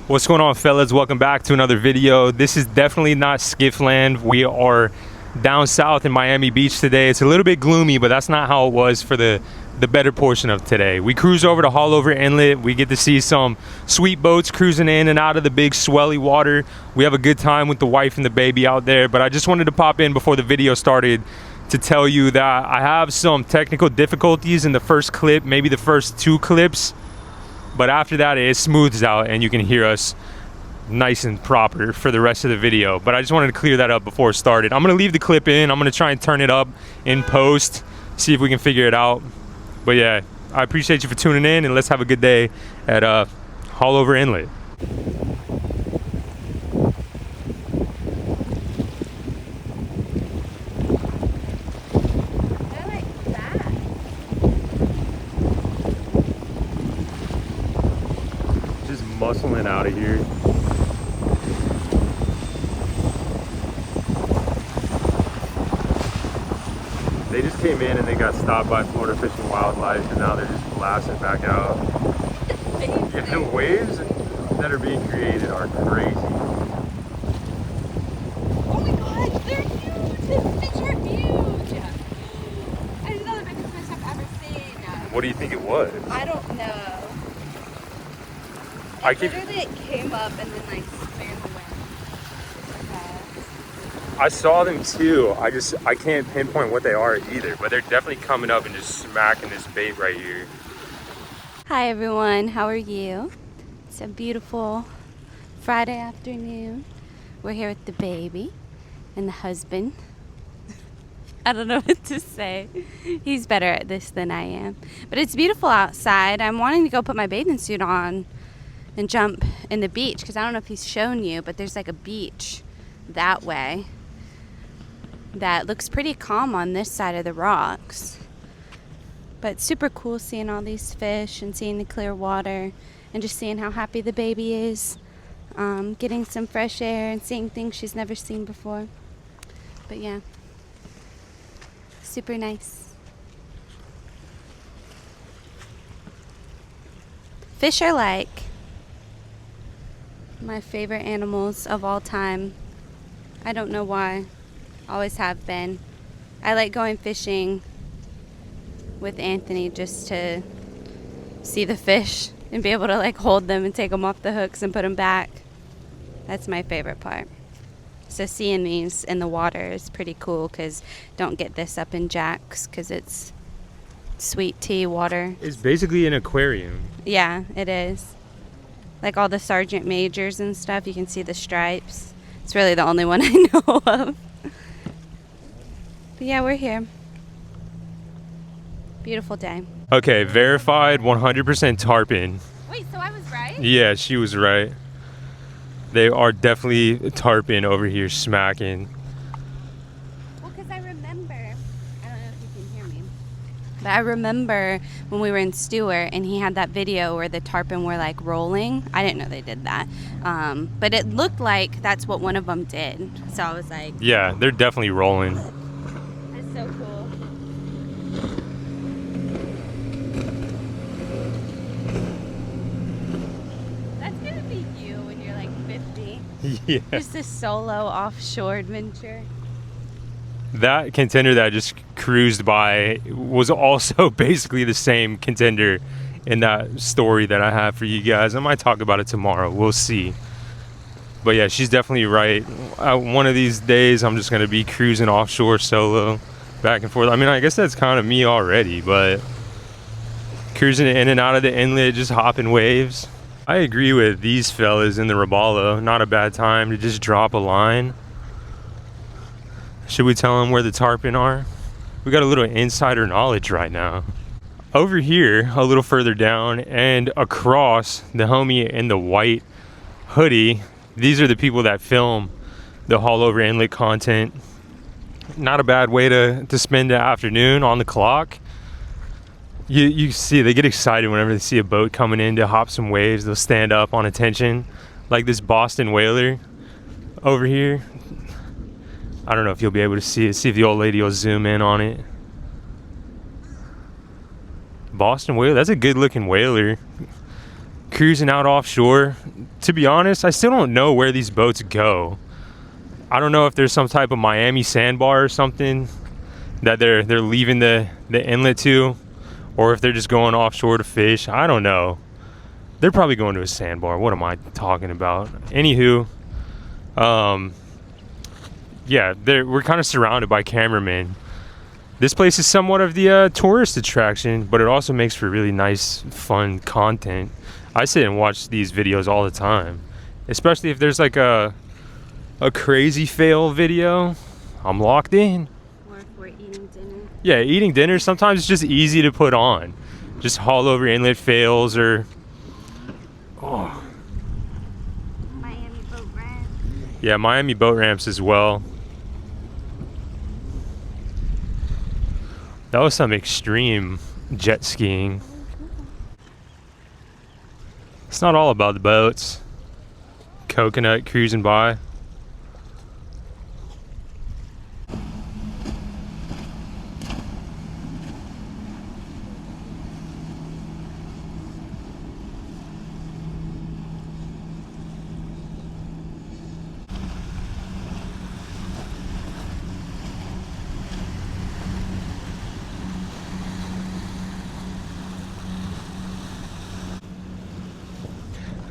What's going on, fellas? Welcome back to another video. This is definitely not Skiffland. We are down south in Miami Beach today. It's a little bit gloomy, but that's not how it was for the better portion of today. We cruise over to HAULOVER Inlet. We get to see some sweet boats cruising in and out of the big swelly water. We have a good time with the wife and the baby out there, but I just wanted to pop in before the video started to tell you that I have some technical difficulties in the first clip, maybe the first two clips. But after that, it smooths out and you can hear us nice and proper for the rest of the video. But I just wanted to clear that up before it started. I'm going to leave the clip in. I'm going to try and turn it up in post, see if we can figure it out. But yeah, I appreciate you for tuning in, and let's have a good day at HAULOVER Inlet. Muscling out of here. They just came in and they got stopped by Florida Fish and Wildlife, and now they're just blasting back out. Yeah, the waves that are being created are crazy. Oh my god, they're huge! The fish are huge! I didn't know the biggest fish I've ever seen. What do you think it was? I don't know. Literally it came up and then like swam away. I saw them too. I can't pinpoint what they are either, but they're definitely coming up and just smacking this bait right here. Hi everyone, how are you? It's a beautiful Friday afternoon. We're here with the baby and the husband. I don't know what to say. He's better at this than I am. But it's beautiful outside. I'm wanting to go put my bathing suit on and jump in the beach, because I don't know if he's shown you, but there's like a beach that way that looks pretty calm on this side of the rocks. But it's super cool seeing all these fish and seeing the clear water and just seeing how happy the baby is, getting some fresh air and seeing things she's never seen before. But yeah, super nice. Fish are like my favorite animals of all time. I don't know why. Always have been. I like going fishing with Anthony just to see the fish and be able to like hold them and take them off the hooks and put them back. That's my favorite part. So seeing these in the water is pretty cool, because don't get this up in Jack's because it's sweet tea water. It's basically an aquarium. Yeah, it is. Like all the Sergeant Majors and stuff, you can see the stripes. It's really the only one I know of. But yeah, we're here. Beautiful day. Okay, verified 100% tarpon. Wait, so I was right? Yeah, she was right. They are definitely tarpon over here smacking. Well, because I remember, I don't know if you can hear me, but I remember when we were in Stewart and he had that video where the tarpon were like rolling. I didn't know they did that. But it looked like that's what one of them did. So I was like, yeah, they're definitely rolling. That's so cool. That's going to be you when you're like 50. Yeah. Just a solo offshore adventure. That contender that just cruised by was also basically the same contender in that story that I have for you guys. I might talk about it tomorrow. We'll see. But yeah, she's definitely right. One of these days, I'm just going to be cruising offshore solo, back and forth. I mean, I guess that's kind of me already, but cruising in and out of the inlet, just hopping waves. I agree with these fellas in the Robalo. Not a bad time to just drop a line. Should we tell them where the tarpon are? We got a little insider knowledge right now. Over here, a little further down and across, the homie in the white hoodie, these are the people that film the HAULOVER Inlet content. Not a bad way to spend the afternoon on the clock. You see, they get excited whenever they see a boat coming in to hop some waves. They'll stand up on attention, like this Boston whaler over here. I don't know if you'll be able to see it. See if the old lady will zoom in on it. Boston whaler, that's a good looking whaler. cruising out offshore. To be honest, I still don't know where these boats go. I don't know if there's some type of Miami sandbar or something that they're leaving the inlet to, or if they're just going offshore to fish. I don't know. They're probably going to a sandbar. What am I talking about? Anywho, yeah, we're kind of surrounded by cameramen. This place is somewhat of the tourist attraction, but it also makes for really nice, fun content. I sit and watch these videos all the time, especially if there's like a crazy fail video. I'm locked in. Or if we're eating dinner. Yeah, eating dinner, sometimes it's just easy to put on. Just haulover inlet fails or... Oh. Miami boat ramp. Yeah, Miami boat ramps as well. That was some extreme jet skiing. It's not all about the boats. Coconut cruising by.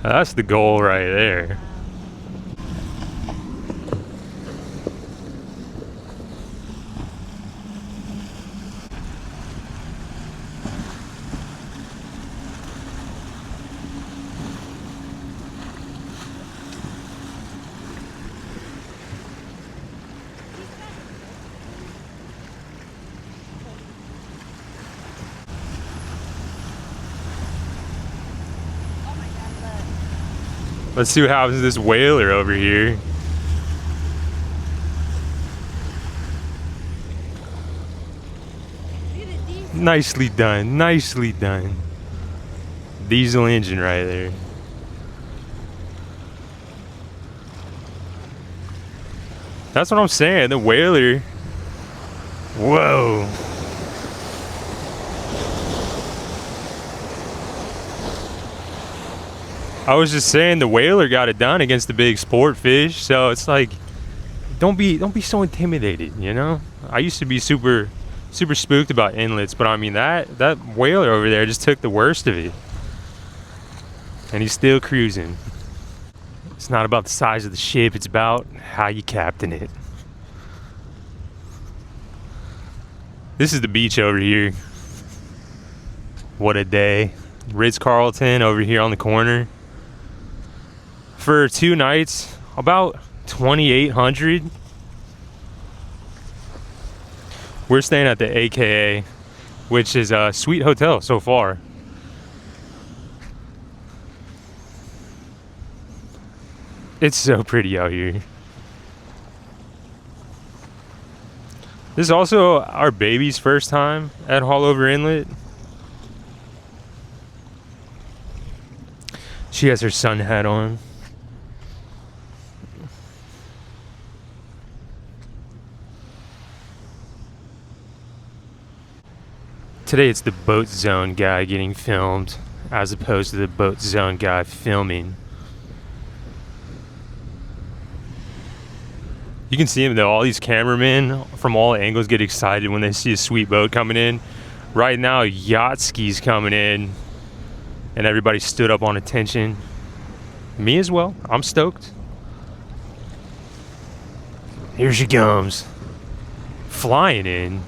That's the goal right there. Let's see what happens to this whaler over here. Nicely done, nicely done. Diesel engine right there. That's what I'm saying, the whaler. Whoa. I was just saying the whaler got it done against the big sport fish, so it's like, don't be so intimidated, you know? I used to be super spooked about inlets, but I mean that whaler over there just took the worst of it. And he's still cruising. It's not about the size of the ship, it's about how you captain it. This is the beach over here. What a day. Ritz-Carlton over here on the corner. For 2 nights, about $2,800. We're staying at the AKA, which is a sweet hotel so far. It's so pretty out here. This is also our baby's first time at Haulover Inlet. She has her sun hat on. Today it's the boat zone guy getting filmed as opposed to the boat zone guy filming. You can see him though, all these cameramen from all angles get excited when they see a sweet boat coming in. Right now, yacht skis coming in and everybody stood up on attention. Me as well, I'm stoked. Here she comes, flying in.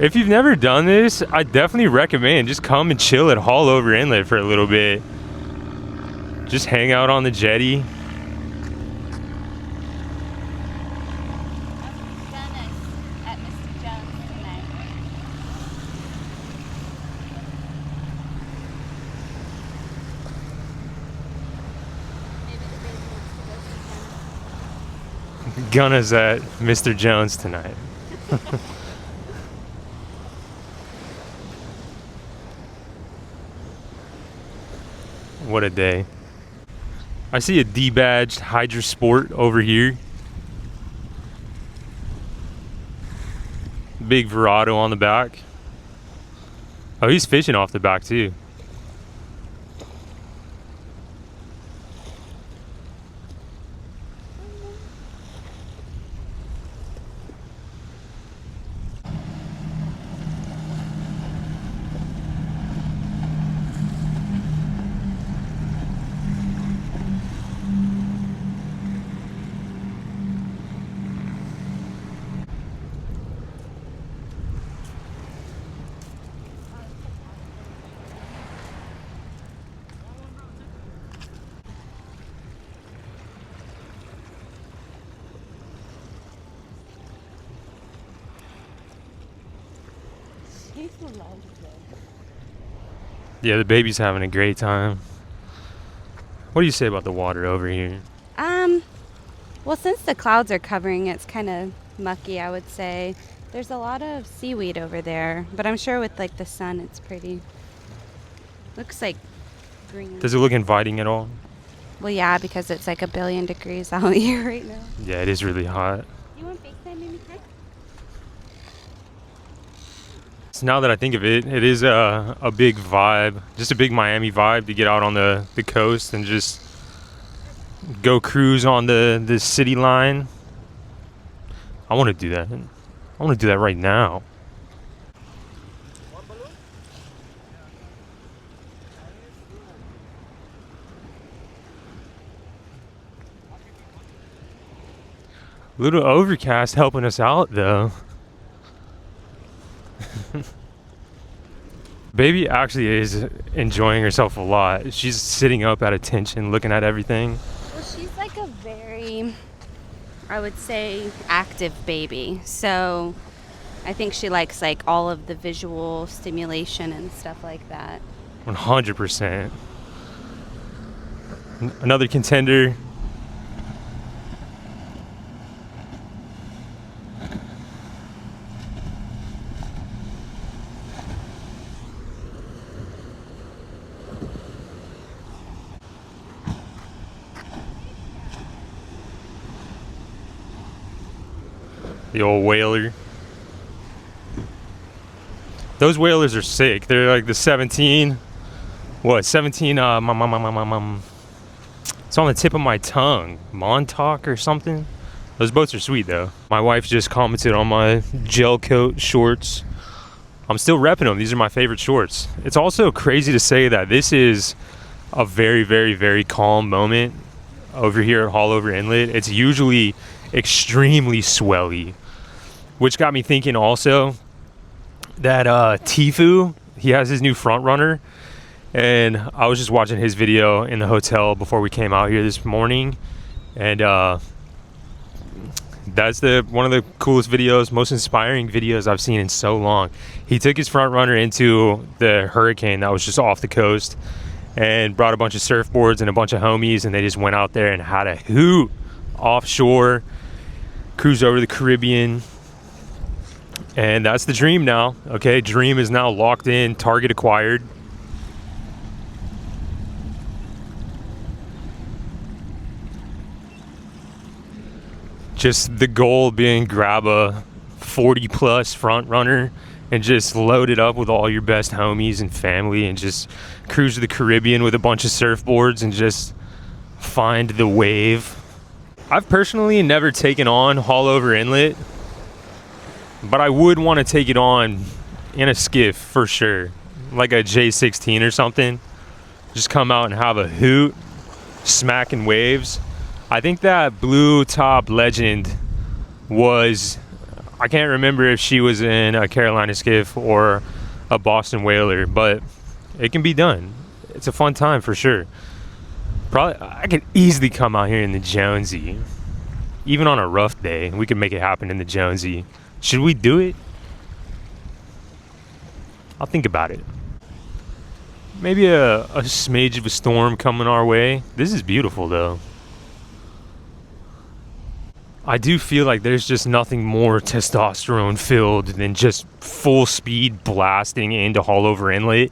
If you've never done this, I definitely recommend just come and chill at Haulover Inlet for a little bit. Just hang out on the jetty. At Mr. Jones tonight. Maybe the baby wants to go see Gunna's at Mr. Jones tonight. What a day. I see a D-badged Hydra Sport over here. Big Verado on the back. Oh, he's fishing off the back too. Yeah, the baby's having a great time. What do you say about the water over here? Well, since the clouds are covering, it's kind of mucky, I would say. There's a lot of seaweed over there, but I'm sure with like the sun, it's pretty. Looks like green. Does it look inviting at all? Well, yeah, because it's like 1,000,000,000 degrees out here right now. Yeah, it is really hot. You want FaceTime me, Chris? So now that I think of it, it is a big vibe, just a big Miami vibe to get out on the coast and just go cruise on the city line. I want to do that. I want to do that right now. A little overcast helping us out though. Baby actually is enjoying herself a lot. She's sitting up at attention, looking at everything. Well, she's like a very, I would say, active baby. So I think she likes like all of the visual stimulation and stuff like that. 100%. Another contender. The old whaler. Those whalers are sick. They're like the 17. What? 17. It's on the tip of my tongue. Montauk or something. Those boats are sweet though. My wife just commented on my gel coat shorts. I'm still repping them. These are my favorite shorts. It's also crazy to say that this is a very, very, very calm moment over here at Haulover Inlet. It's usually extremely swelly, which got me thinking also that Tifu, he has his new front runner, and I was just watching his video in the hotel before we came out here this morning, and that's one of the coolest videos, most inspiring videos I've seen in so long. He took his front runner into the hurricane that was just off the coast and brought a bunch of surfboards and a bunch of homies, and they just went out there and had a hoot offshore, cruise over the Caribbean. And that's the dream now. Okay, dream is now locked in, target acquired. Just the goal being grab a 40 plus front runner and just load it up with all your best homies and family and just cruise to the Caribbean with a bunch of surfboards and just find the wave. I've personally never taken on Haulover Inlet, but I would want to take it on in a skiff for sure, like a J16 or something. Just come out and have a hoot, smacking waves. I think that Blue Top Legend was, I can't remember if she was in a Carolina skiff or a Boston whaler, but it can be done. It's a fun time for sure. Probably, I could easily come out here in the Jonesy. Even on a rough day, we could make it happen in the Jonesy. Should we do it? I'll think about it. Maybe a smidge of a storm coming our way. This is beautiful though. I do feel like there's just nothing more testosterone filled than just full speed blasting into Haulover Inlet.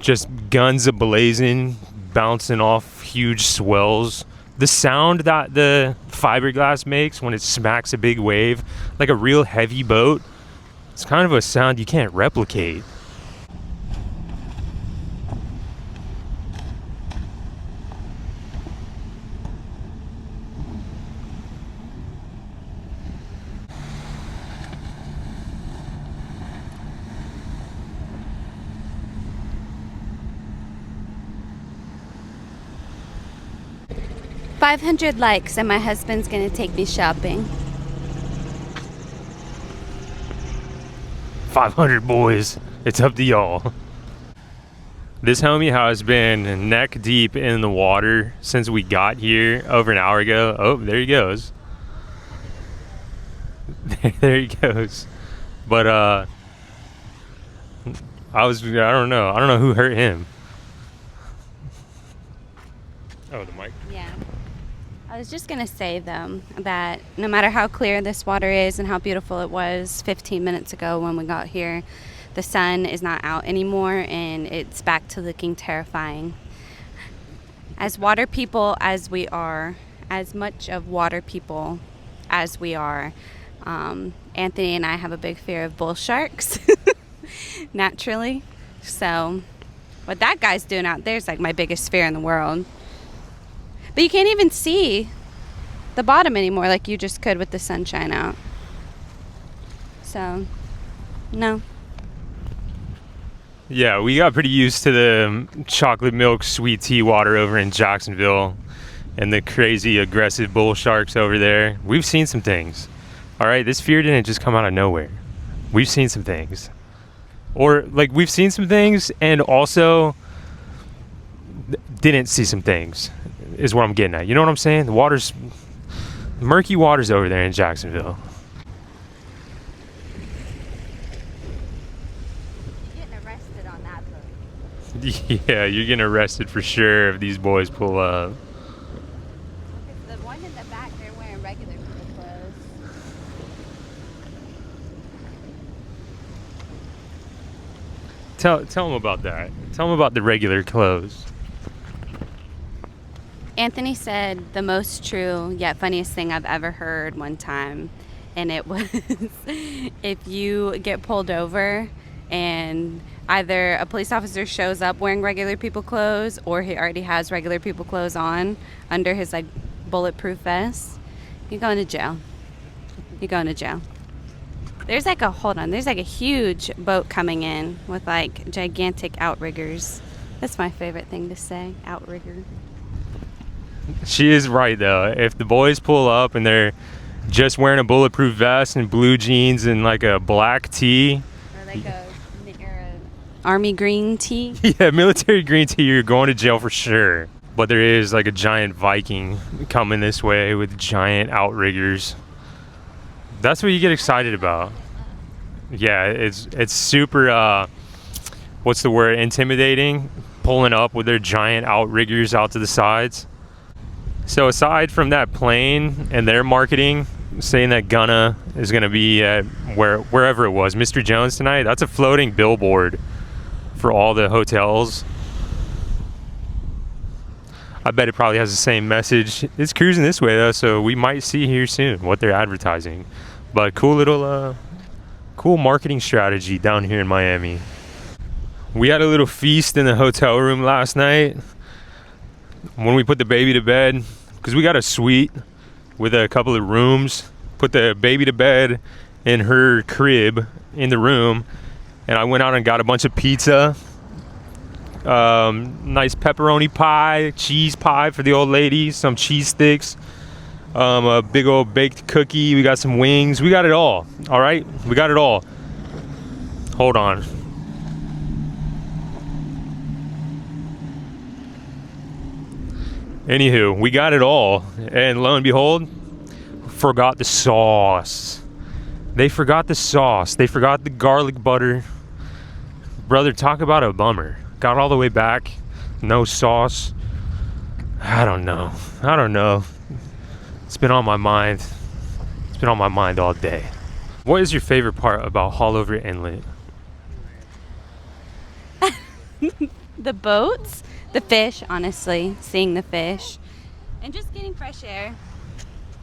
Just guns a-blazing, bouncing off huge swells. The sound that the fiberglass makes when it smacks a big wave, like a real heavy boat, it's kind of a sound you can't replicate. $500 likes and my husband's gonna take me shopping. 500 boys, it's up to y'all. This homie has been neck deep in the water since we got here over an hour ago. Oh, there he goes. There he goes. But I don't know who hurt him. Oh, the mic. Yeah. I was just gonna say though that no matter how clear this water is and how beautiful it was 15 minutes ago when we got here, the sun is not out anymore and it's back to looking terrifying. As water people as we are, as much of water people as we are, Anthony and I have a big fear of bull sharks, naturally. So what that guy's doing out there is like my biggest fear in the world. But you can't even see the bottom anymore like you just could with the sunshine out. So, no. Yeah, we got pretty used to the chocolate milk sweet tea water over in Jacksonville and the crazy aggressive bull sharks over there. We've seen some things. All right, this fear didn't just come out of nowhere. We've seen some things. Or like we've seen some things and also didn't see some things is what I'm getting at. You know what I'm saying? The water's murky waters over there in Jacksonville. You're getting arrested on that boat. Yeah, you're getting arrested for sure if these boys pull up. The one in the back, they're wearing regular people clothes. Tell them about that. Tell them about the regular clothes. Anthony said the most true yet funniest thing I've ever heard one time, and it was if you get pulled over and either a police officer shows up wearing regular people clothes or he already has regular people clothes on under his like bulletproof vest, you're going to jail. You're going to jail. There's like a huge boat coming in with like gigantic outriggers. That's my favorite thing to say, outrigger. She is right though. If the boys pull up and they're just wearing a bulletproof vest and blue jeans and like a black tee, Or like a army green tee. yeah, military green tee, you're going to jail for sure. But there is like a giant Viking coming this way with giant outriggers. That's what you get excited about. Yeah, it's super what's the word, intimidating, pulling up with their giant outriggers out to the sides. So aside from that plane and their marketing saying that Gunna is going to be at wherever it was, Mr. Jones tonight, that's a floating billboard for all the hotels. I bet it probably has the same message. It's cruising this way though, so we might see here soon what they're advertising. But cool little cool marketing strategy down here in Miami. We had a little feast in the hotel room last night when we put the baby to bed, because we got a suite with a couple of rooms. Put the baby to bed in her crib in the room, and I went out and got a bunch of pizza, nice pepperoni pie, cheese pie for the old lady, some cheese sticks, a big old baked cookie. We got some wings. We got it all. All right, we got it all. Hold on. Anywho, we got it all, and lo and behold, forgot the sauce. They forgot the sauce. They forgot the garlic butter. Brother, talk about a bummer. Got all the way back, no sauce. I don't know. It's been on my mind. It's been on my mind all day. What is your favorite part about Haulover Inlet? The boats, the fish, honestly, seeing the fish and just getting fresh air.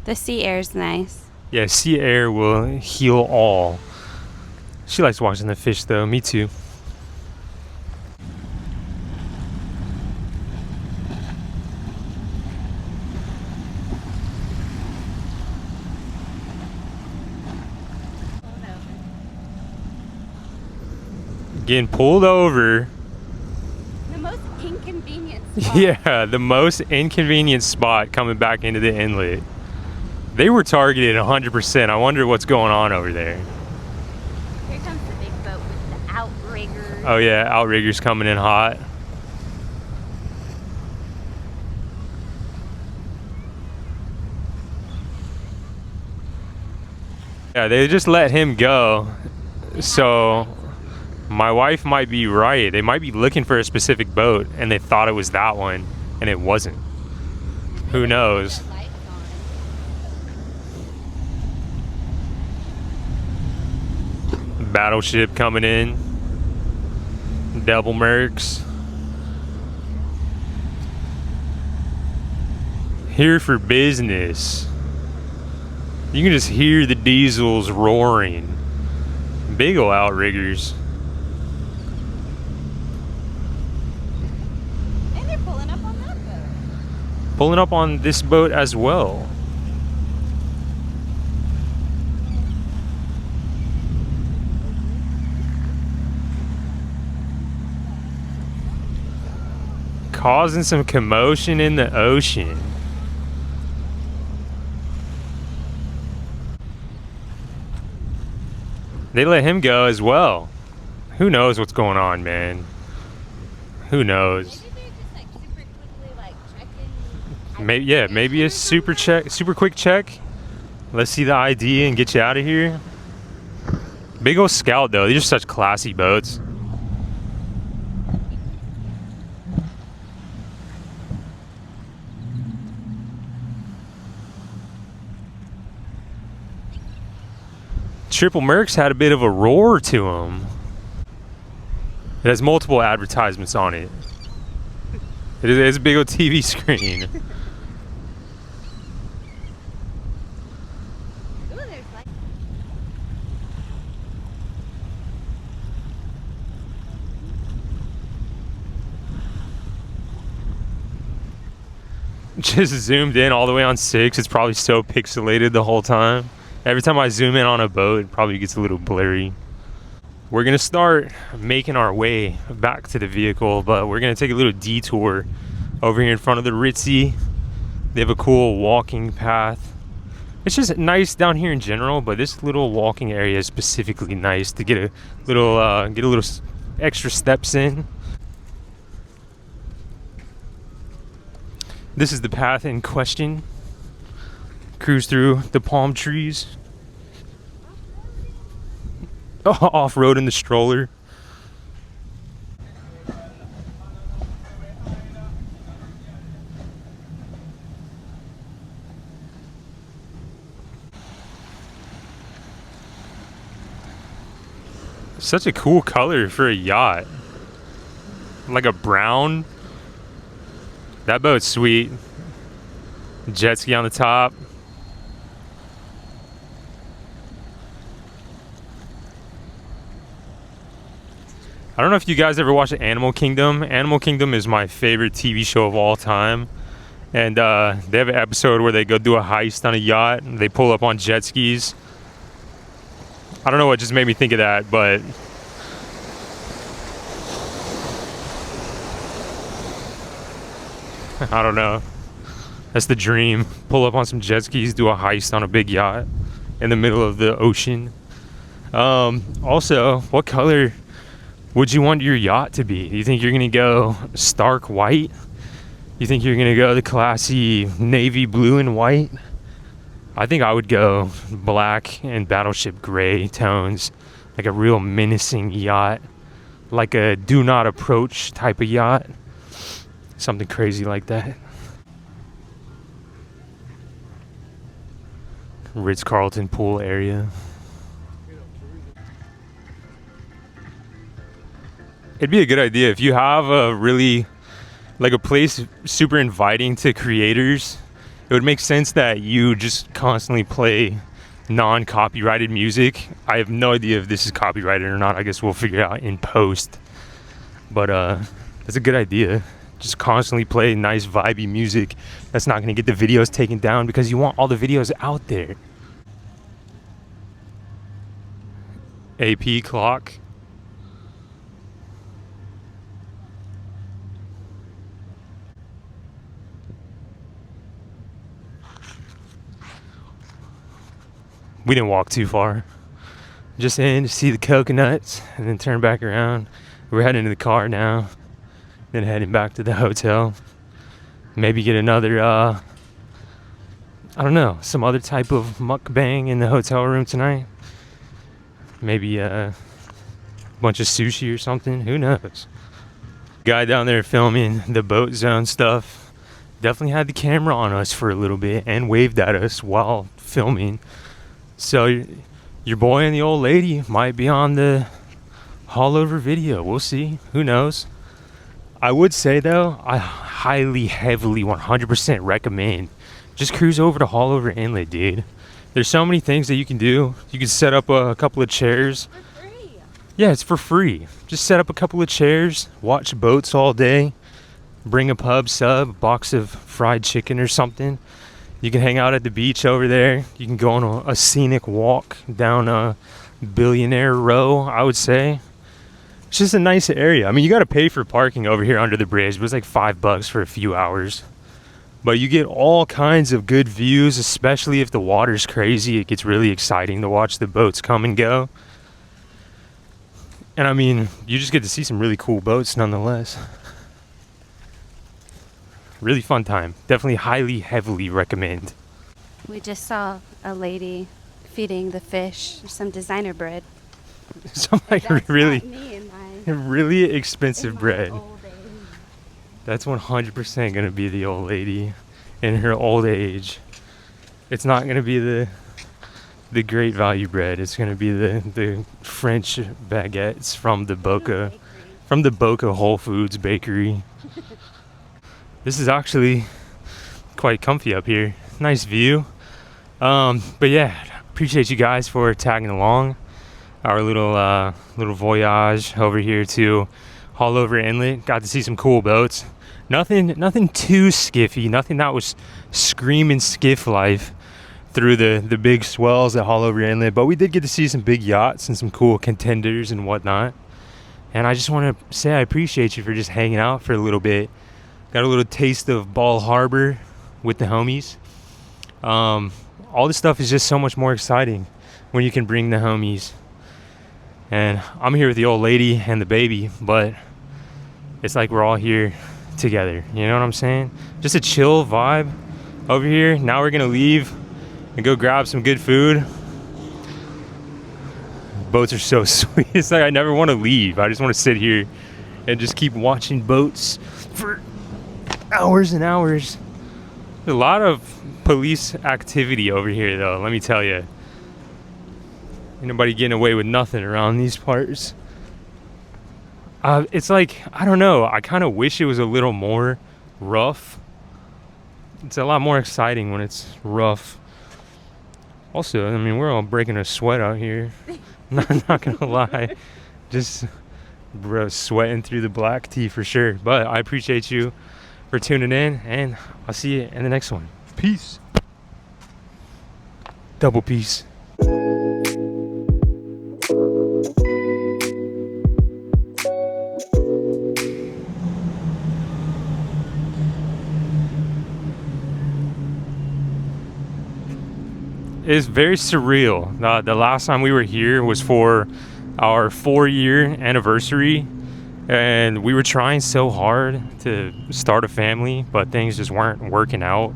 The sea air is nice. Yeah, sea air will heal all. She likes watching the fish though, me too. Getting pulled over. The most inconvenient spot. Yeah, the most inconvenient spot coming back into the inlet. They were targeted 100%. I wonder what's going on over there. Here comes the big boat with the outriggers. Oh yeah, outriggers coming in hot. Yeah, they just let him go. So my wife might be right. They might be looking for a specific boat and they thought it was that one and it wasn't. Who knows? Battleship coming in. Devil Mercs. Here for business. You can just hear the diesels roaring. Big ol' outriggers. And they're pulling up on that boat. Pulling up on this boat as well. Causing some commotion in the ocean. They let him go as well. Who knows what's going on, man? Who knows? Maybe they're just like super quickly like checking. Maybe, yeah, maybe a super quick check. Let's see the ID and get you out of here. Big old Scout though. These are such classy boats. Triple Mercs had a bit of a roar to them. It has multiple advertisements on it. It is a big old TV screen. Ooh, there's like Just zoomed in all the way on 6. It's probably so pixelated the whole time. Every time I zoom in on a boat, it probably gets a little blurry. We're gonna start making our way back to the vehicle, but we're gonna take a little detour over here in front of the Ritzy. They have a cool walking path. It's just nice down here in general, but this little walking area is specifically nice to get a little extra steps in. This is the path in question. Cruise through the palm trees. Off-road in the stroller. Such a cool color for a yacht. Like a brown. That boat's sweet. Jet ski on the top. I don't know if you guys ever watched Animal Kingdom. Animal Kingdom is my favorite TV show of all time. And they have an episode where they go do a heist on a yacht. And they pull up on jet skis. I don't know what just made me think of that, but I don't know. That's the dream. Pull up on some jet skis, do a heist on a big yacht in the middle of the ocean. Also, what color would you want your yacht to be? Do you think you're gonna go stark white? You think you're gonna go the classy navy blue and white? I think I would go black and battleship gray tones, like a real menacing yacht, like a do not approach type of yacht. Something crazy like that. Ritz-Carlton pool area. It'd be a good idea if you have a really like a place super inviting to creators, it would make sense that you just constantly play non-copyrighted music. I have no idea if this is copyrighted or not. I guess we'll figure it out in post. But that's a good idea. Just constantly play nice vibey music that's not going to get the videos taken down, because you want all the videos out there. AP clock. We didn't walk too far. Just in to see the coconuts and then turn back around. We're heading to the car now. Then heading back to the hotel. Maybe get another, I don't know, some other type of mukbang in the hotel room tonight. Maybe a bunch of sushi or something. Who knows? Guy down there filming the boat zone stuff definitely had the camera on us for a little bit and waved at us while filming. So your boy and the old lady might be on the haulover video. We'll see. Who knows? I would say though, I highly, heavily, 100% recommend just cruise over to Haulover Inlet, dude. There's so many things that you can do. You can set up a couple of chairs. For free. Yeah, it's for free. Just set up a couple of chairs, watch boats all day, bring a pub sub, a box of fried chicken or something. You can hang out at the beach over there. You can go on a scenic walk down a Billionaire Row, I would say. It's just a nice area. I mean, you got to pay for parking over here under the bridge, but it's like $5 for a few hours. But you get all kinds of good views, especially if the water's crazy. It gets really exciting to watch the boats come and go. And I mean, you just get to see some really cool boats nonetheless. Really fun time. Definitely highly, heavily recommend. We just saw a lady feeding the fish some designer bread. Some like That's really, not me in my, really expensive in my bread. old age. That's 100% gonna be the old lady in her old age. It's not gonna be the great value bread. It's gonna be the French baguettes from the Boca Whole Foods bakery. This is actually quite comfy up here. Nice view. But yeah, appreciate you guys for tagging along our little voyage over here to Haulover Inlet. Got to see some cool boats. Nothing too skiffy. Nothing that was screaming skiff life through the big swells at Haulover Inlet. But we did get to see some big yachts and some cool contenders and whatnot. And I just want to say I appreciate you for just hanging out for a little bit. Got a little taste of Ball Harbor with the homies. All this stuff is just so much more exciting when you can bring the homies. And I'm here with the old lady and the baby, but it's like we're all here together. You know what I'm saying? Just a chill vibe over here. Now we're gonna leave and go grab some good food. Boats are so sweet. It's like I never want to leave. I just want to sit here and just keep watching boats for hours and hours. There's a lot of police activity over here though, let me tell you. Ain't nobody getting away with nothing around these parts. It's like, I don't know, I kind of wish it was a little more rough. It's a lot more exciting when it's rough. Also, I mean, we're all breaking a sweat out here. Not gonna lie. Just bro, sweating through the black tea for sure. But I appreciate you for tuning in, and I'll see you in the next one. Peace. Double peace. It's very surreal. The last time we were here was for our 4-year anniversary, and we were trying so hard to start a family, but things just weren't working out.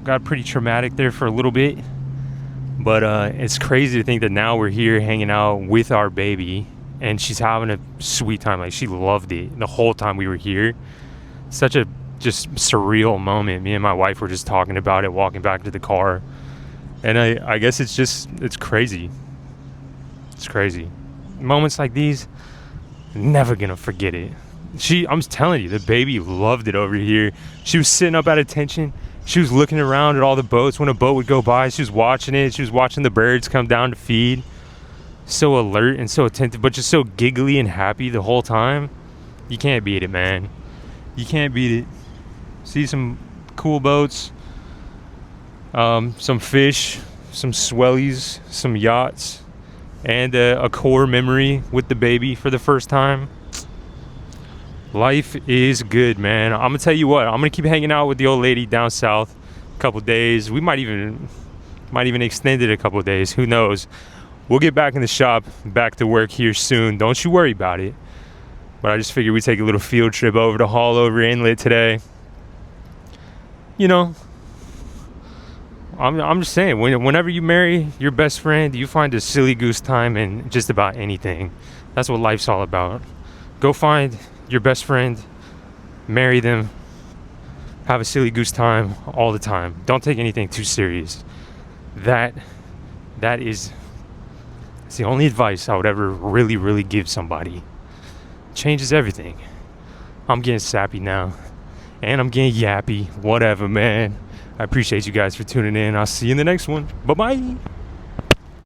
Got pretty traumatic there for a little bit, but it's crazy to think that now we're here hanging out with our baby, and she's having a sweet time. Like, she loved it the whole time we were here. Such a just surreal moment. Me and my wife were just talking about it walking back to the car, and I guess it's crazy. It's crazy. Moments like these, never gonna forget it. I'm telling you, the baby loved it over here. She was sitting up at attention. She was looking around at all the boats. When a boat would go by, she was watching it. She was watching the birds come down to feed. So alert and so attentive, but just so giggly and happy the whole time. You can't beat it, man. You can't beat it. See some cool boats, some fish, some swellies, some yachts, and a core memory with the baby for the first time. Life is good, man. I'm gonna tell you what, I'm gonna keep hanging out with the old lady down south a couple days. We might even extend it a couple days, who knows. We'll get back in the shop, back to work here soon. Don't you worry about it. But I just figured we'd take a little field trip over to Haulover Inlet today. You know, I'm just saying, whenever you marry your best friend, you find a silly goose time in just about anything. That's what life's all about. Go find your best friend, marry them, have a silly goose time all the time. Don't take anything too serious. That is it's the only advice I would ever really give somebody. Changes everything. I'm getting sappy now, and I'm getting yappy. Whatever, man. I appreciate you guys for tuning in. I'll see you in the next one. Bye-bye.